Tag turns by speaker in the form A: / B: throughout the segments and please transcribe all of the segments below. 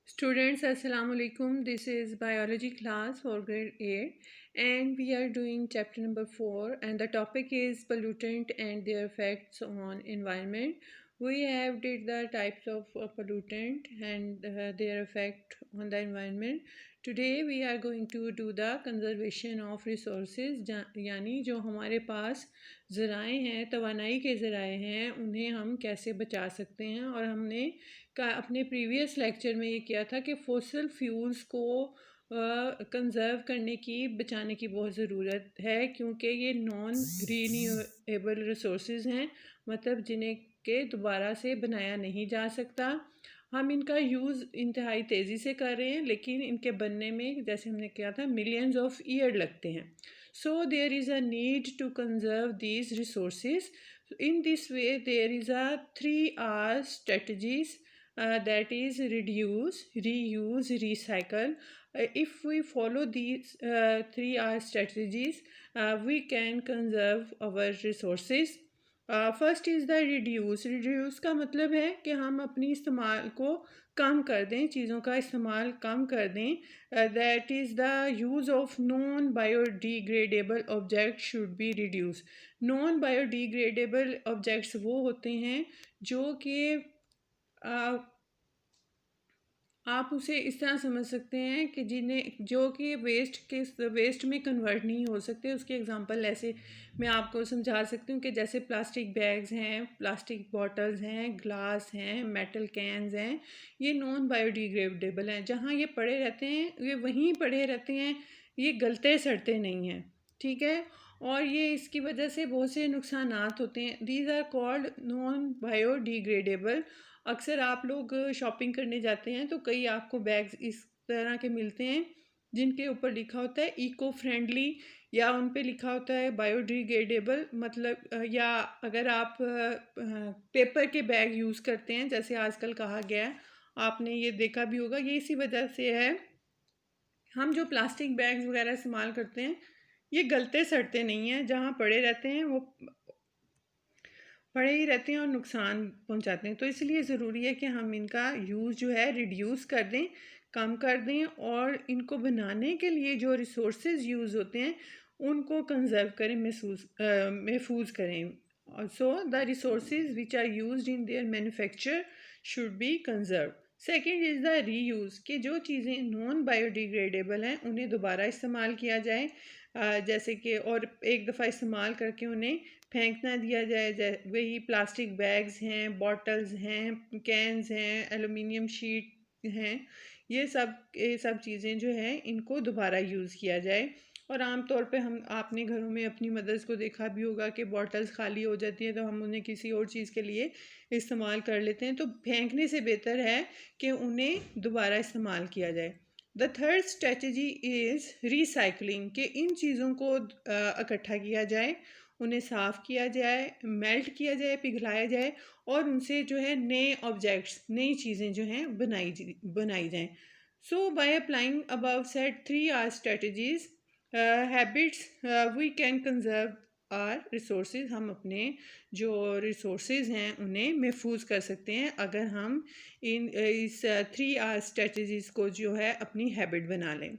A: Students, Assalamu alaikum. This is biology class for grade 8 and we are doing chapter number 4 and the topic is pollutant and their effects on environment. We have did the types of pollutant and their effect on the environment. Today we are going to do the conservation of resources यानी जो हमारे पास ज़राए हैं तवानाई के ज़राए हैं उन्हें हम कैसे बचा सकते हैं और हमने का अपने प्रीवियस लेक्चर में ये किया था कि फॉसिल फ्यूल्स को कंज़र्व करने की बचाने की बहुत ज़रूरत है क्योंकि ये नॉन रीन्यूएबल रिसोर्सेज हैं मतलब जिन्हें के दोबारा से बनाया नहीं जा सकता। हम इनका यूज़ इंतहाई तेज़ी से कर रहे हैं लेकिन इनके बनने में जैसे हमने किया था मिलियंस ऑफ ईयर लगते हैं। So there is a need to conserve these resources. In this way there is a 3R strategies that is reduce, reuse, recycle. If we follow these 3R strategies, we can conserve our resources. First is the reduce का मतलब है कि हम अपनी इस्तेमाल को कम कर दें, चीज़ों का इस्तेमाल कम कर दें। That is the use of non biodegradable object should be reduce. Non biodegradable objects वो होते हैं जो कि आप उसे इस तरह समझ सकते हैं कि जिन्हें जो कि वेस्ट में कन्वर्ट नहीं हो सकते। उसके एग्जांपल ऐसे मैं आपको समझा सकती हूँ कि जैसे प्लास्टिक बैग्स हैं, प्लास्टिक बॉटल्स हैं, ग्लास हैं, मेटल कैन्स हैं, ये नॉन बायोडिग्रेडेबल हैं। जहाँ ये पड़े रहते हैं ये वहीं पड़े रहते हैं, ये गलते सड़ते नहीं हैं, ठीक है। और ये इसकी वजह से बहुत से नुकसानात होते हैं। These are called non biodegradable. अक्सर आप लोग शॉपिंग करने जाते हैं तो कई आपको बैग्स इस तरह के मिलते हैं जिनके ऊपर लिखा होता है इको फ्रेंडली या उन पे लिखा होता है बायोडिग्रेडेबल। मतलब या अगर आप पेपर के बैग यूज़ करते हैं जैसे आजकल कहा गया है, आपने ये देखा भी होगा, ये इसी वजह से है। हम जो प्लास्टिक बैग्स वगैरह इस्तेमाल करते हैं ये गलते सड़ते नहीं हैं, जहाँ पड़े रहते हैं वो पड़े ही रहते हैं और नुकसान पहुंचाते हैं। तो इसलिए ज़रूरी है कि हम इनका यूज़ जो है रिड्यूस कर दें, कम कर दें और इनको बनाने के लिए जो रिसोर्सेज यूज़ होते हैं उनको कंजर्व करें, महफूज करें। So the resources which are used in their manufacture should be conserve. Second is the reuse कि जो चीज़ें नॉन बायोडिग्रेडेबल हैं उन्हें दोबारा इस्तेमाल किया जाए, जैसे कि और एक दफ़ा इस्तेमाल करके उन्हें फेंक ना दिया जाए। वही प्लास्टिक बैग्स हैं, बॉटल्स हैं, कैन्स हैं, एलुमिनियम शीट हैं, ये सब चीज़ें जो हैं इनको दोबारा यूज़ किया जाए। और आम तौर पे हम आपने घरों में अपनी मदर्स को देखा भी होगा कि बॉटल्स खाली हो जाती हैं तो हम उन्हें किसी और चीज़ के लिए इस्तेमाल कर लेते हैं, तो फेंकने से बेहतर है कि उन्हें दोबारा इस्तेमाल किया जाए। The third strategy is recycling कि इन चीज़ों को इकट्ठा किया जाए, उन्हें साफ़ किया जाए, मेल्ट किया जाए, पिघलाया जाए और उनसे जो है नए ऑब्जेक्ट्स, नई चीज़ें जो हैं बनाई जाएँ। So by applying above set 3R strategies habits we can conserve our resources. हम अपने जो रिसोर्सेज हैं उन्हें महफूज कर सकते हैं अगर हम इस 3R स्ट्रेटजीज़ को जो है अपनी हैबिट बना लें।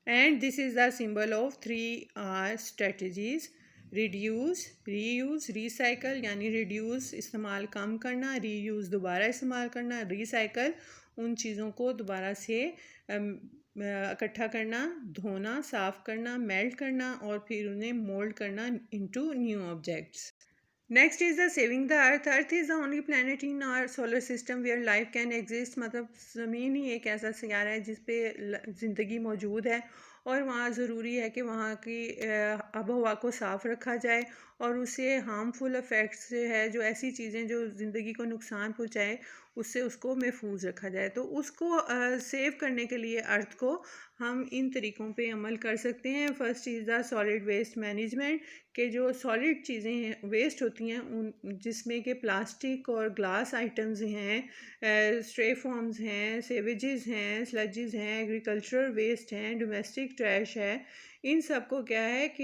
A: And this is the symbol of 3R strategies. Reduce, reuse, recycle यानी रिड्यूस इस्तेमाल कम करना, रीयूज़ दोबारा इस्तेमाल करना, रिसाइकल उन चीज़ों को दोबारा से इकट्ठा करना, धोना, साफ़ करना, मेल्ट करना और फिर उन्हें मोल्ड करना into new objects. Next is the saving the earth. Earth is the only planet in our solar system where life can exist. मतलब ज़मीन ही एक ऐसा सैयारा है जिस पे ज़िंदगी मौजूद है और वहाँ ज़रूरी है कि वहाँ की आबो हवा को साफ़ रखा जाए और उससे हार्मफुल इफ़ेक्ट्स जो है, जो ऐसी चीज़ें जो ज़िंदगी को नुकसान पहुँचाए, उससे उसको महफूज रखा जाए। तो उसको सेव करने के लिए अर्थ को हम इन तरीक़ों पे अमल कर सकते हैं। First is the solid waste management कि जो सॉलिड चीज़ें हैं वेस्ट होती हैं उन जिसमें कि प्लास्टिक और ग्लास आइटम्स हैं, स्ट्रे फॉर्म्स हैं, सेवेजेस हैं, स्लजेस हैं, एग्रीकल्चरल वेस्ट हैं, डोमेस्टिक ट्रैश है, इन सब को क्या है कि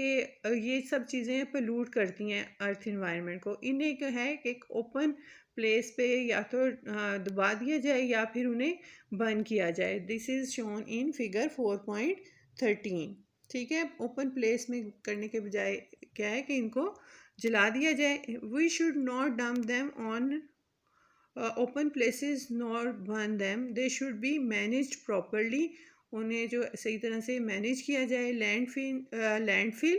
A: ये सब चीज़ें पोल्यूट करती हैं अर्थ इन्वायरमेंट को। इन्हें क्या है कि एक ओपन प्लेस पे या तो दबा दिया जाए या फिर उन्हें बर्न किया जाए। This is shown in figure 4.13। ठीक है, ओपन प्लेस में करने के बजाय क्या है कि इनको जला दिया जाए। We should not dump them on open places nor burn them, they should be managed properly. उन्हें जो सही तरह से मैनेज किया जाए। Landfill,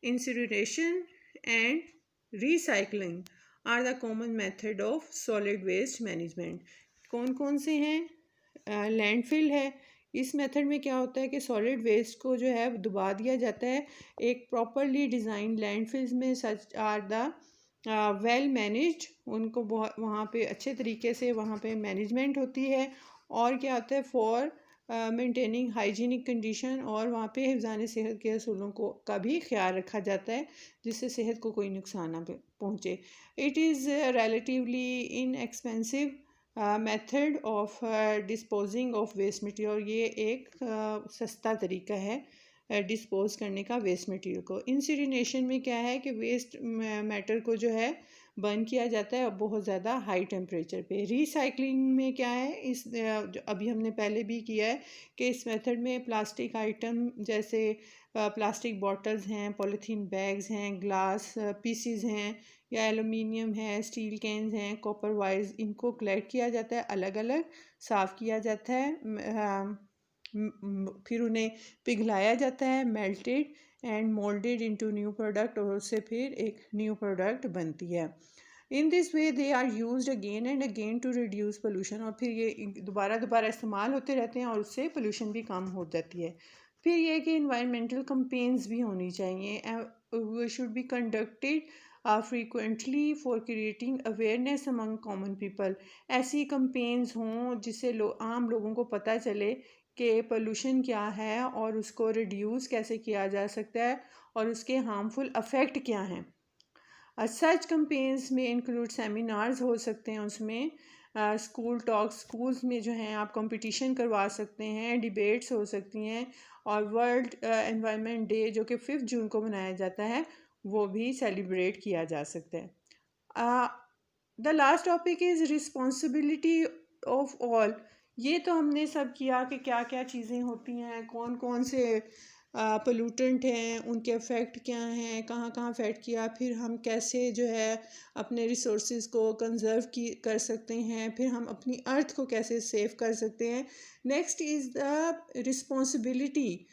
A: incineration and recycling are the common method of solid waste management. कौन कौन से हैं? लैंडफिल है। इस मेथड में क्या होता है कि सॉलिड वेस्ट को जो है दबा दिया जाता है एक प्रॉपरली डिज़ाइन लैंडफिल्स में। Such are the well managed, उनको बहुत वहाँ पे अच्छे तरीके से वहाँ पे मैनेजमेंट होती है। और क्या होता है, फॉर मेंटेनिंग हाइजीनिक कंडीशन, और वहाँ पे हिफ़्ज़ान सेहत के असूलों को का भी ख्याल रखा जाता है जिससे सेहत को कोई नुकसान ना पहुँचे। It is relatively inexpensive method of disposing of waste material. ये एक सस्ता तरीका है डिस्पोज करने का वेस्ट मटेरियल को। इंसिनरेशन में क्या है कि वेस्ट मैटर को जो है बर्न किया जाता है बहुत ज़्यादा हाई टेम्परेचर पे। रिसाइकलिंग में क्या है, इस अभी हमने पहले भी किया है कि इस मेथड में प्लास्टिक आइटम जैसे प्लास्टिक बॉटल्स हैं, पॉलीथीन बैग्स हैं, ग्लास पीसीज हैं, या एलुमिनियम है, स्टील कैंस हैं, कॉपर वायर्स, इनको कलेक्ट किया जाता है, अलग अलग साफ़ किया जाता है। फिर उन्हें पिघलाया जाता है, melted and moulded into new product, और उससे फिर एक न्यू प्रोडक्ट बनती है। In this way they are used again and again to reduce pollution, और फिर ये दोबारा दोबारा इस्तेमाल होते रहते हैं और उससे पोल्यूशन भी कम हो जाती है। फिर ये कि इन्वायरमेंटल कंपेन्स भी होनी चाहिए, should be conducted frequently for creating awareness among common people. ऐसी कंपेन्स हों जिससे आम लोगों को पता चले कि पोल्यूशन क्या है और उसको रिड्यूस कैसे किया जा सकता है और उसके हार्मफुल अफेक्ट क्या हैं। सच कंपेन्स में इंक्लूड सेमिनार्स हो सकते हैं, उसमें स्कूल टॉक्स, स्कूल्स में जो हैं आप कंपटीशन करवा सकते हैं, डिबेट्स हो सकती हैं, और वर्ल्ड एनवायरनमेंट डे जो कि 5 जून को मनाया जाता है वो भी सेलिब्रेट किया जा सकता है। The last topic is responsibility of all. ये तो हमने सब किया कि क्या क्या चीज़ें होती हैं, कौन कौन से पोल्यूटेंट हैं, उनके इफ़ेक्ट क्या हैं, कहाँ कहाँ अफेक्ट किया, फिर हम कैसे जो है अपने रिसोर्सेज को कंजर्व कर सकते हैं, फिर हम अपनी अर्थ को कैसे सेव कर सकते हैं। Next is the responsibility.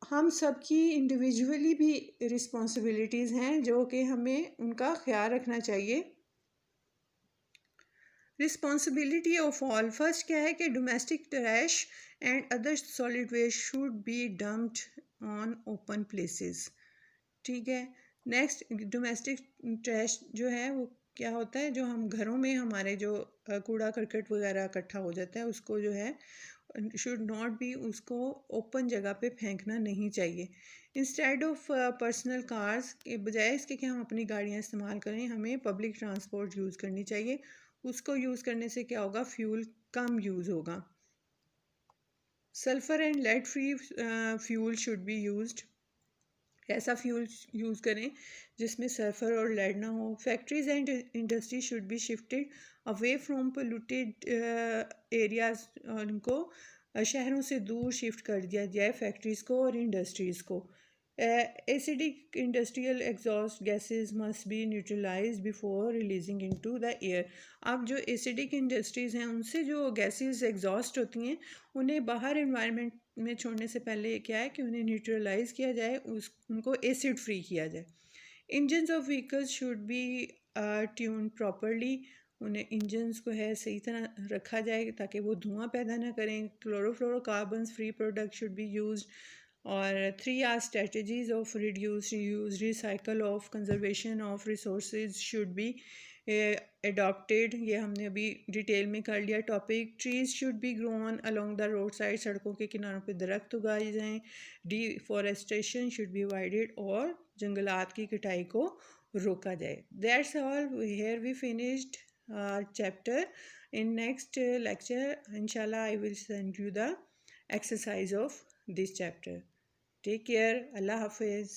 A: हम सबकी इंडिविजुअली भी रिस्पॉन्सिबिलिटीज़ हैं जो कि हमें उनका ख्याल रखना चाहिए। रिस्पॉन्सिबिलिटी ऑफ ऑल, फर्स्ट क्या है कि domestic trash and other solid waste should be dumped on open places. ठीक है, नेक्स्ट डोमेस्टिक ट्रैश जो है वो क्या होता है, जो हम घरों में हमारे जो कूड़ा करकट वगैरह इकट्ठा हो जाता है उसको जो है शुड नॉट बी, उसको ओपन जगह पे फेंकना नहीं चाहिए। इंस्टेड ऑफ पर्सनल कार्स के बजाय इसके कि हम अपनी गाड़ियाँ इस्तेमाल करें, हमें पब्लिक ट्रांसपोर्ट यूज़ करनी चाहिए। उसको यूज़ करने से क्या होगा, फ्यूल कम यूज़ होगा। Sulphur and lead free fuel should be used. ऐसा फ्यूल यूज़ करें जिसमें सल्फ़र और लेड ना हो। Factories and industry should be shifted away from polluted areas, और उनको शहरों से दूर शिफ्ट कर दिया जाए फैक्ट्रीज़ को और इंडस्ट्रीज़ को। Acidic industrial exhaust gases must be neutralised before releasing into the air. अब जो एसिडिक इंडस्ट्रीज़ हैं उनसे जो गैसेस एग्जॉस्ट होती हैं उन्हें बाहर इन्वायरमेंट में छोड़ने से पहले क्या है कि उन्हें न्यूट्रलाइज किया जाए, उनको एसिड फ्री किया जाए। Engines of vehicles should be tune properly. उन्हें इंजन्स को है सही तरह रखा जाए ताकि वो धुआं पैदा ना करें। Chlorofluorocarbons free product should be used. और 3 R strategies of reduce, reuse, recycle of conservation of resources should be adopted. ये हमने अभी डिटेल में कर लिया topic. Trees should be grown along the road side, सड़कों के किनारों पे दरख्त उगाए जाएँ। डिफॉरेस्टेशन शुड बी अवॉइडेड, और जंगलात की कटाई को रोका जाए। That's all, here we finished chapter. In next lecture इंशाल्लाह I will send you the exercise of this chapter. Take care. Allah Hafiz.